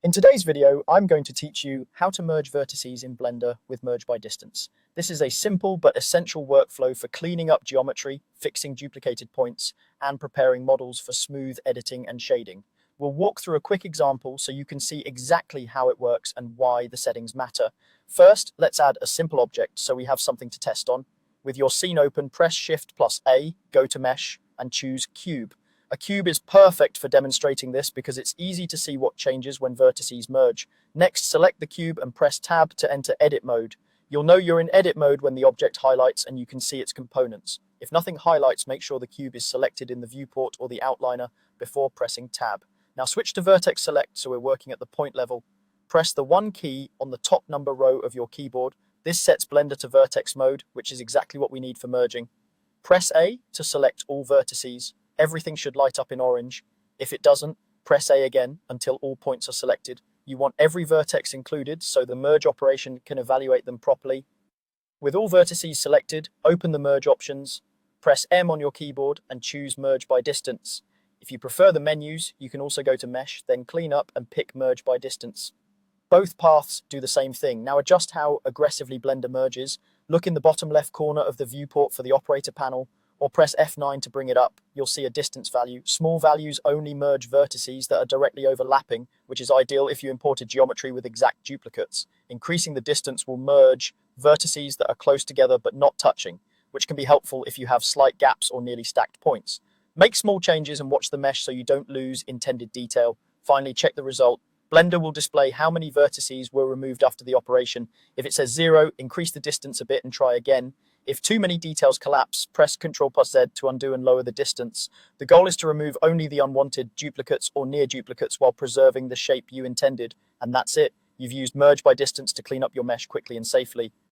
In today's video, I'm going to teach you how to merge vertices in Blender with Merge by Distance. This is a simple but essential workflow for cleaning up geometry, fixing duplicated points, and preparing models for smooth editing and shading. We'll walk through a quick example so you can see exactly how it works and why the settings matter. First, let's add a simple object so we have something to test on. With your scene open, press Shift+A, go to Mesh, and choose Cube. A cube is perfect for demonstrating this because it's easy to see what changes when vertices merge. Next, select the cube and press Tab to enter edit mode. You'll know you're in edit mode when the object highlights and you can see its components. If nothing highlights, make sure the cube is selected in the viewport or the outliner before pressing Tab. Now switch to vertex select so we're working at the point level. Press the 1 key on the top number row of your keyboard. This sets Blender to vertex mode, which is exactly what we need for merging. Press A to select all vertices. Everything should light up in orange. If it doesn't, press A again until all points are selected. You want every vertex included so the merge operation can evaluate them properly. With all vertices selected, open the merge options, press M on your keyboard and choose Merge by Distance. If you prefer the menus, you can also go to Mesh, then clean up and pick Merge by Distance. Both paths do the same thing. Now adjust how aggressively Blender merges. Look in the bottom left corner of the viewport for the operator panel, or press F9 to bring it up. You'll see a distance value. Small values only merge vertices that are directly overlapping, which is ideal if you imported geometry with exact duplicates. Increasing the distance will merge vertices that are close together but not touching, which can be helpful if you have slight gaps or nearly stacked points. Make small changes and watch the mesh so you don't lose intended detail. Finally, check the result. Blender will display how many vertices were removed after the operation. If it says 0, increase the distance a bit and try again. If too many details collapse, press Ctrl+Z to undo and lower the distance. The goal is to remove only the unwanted duplicates or near duplicates while preserving the shape you intended. And that's it. You've used Merge by Distance to clean up your mesh quickly and safely.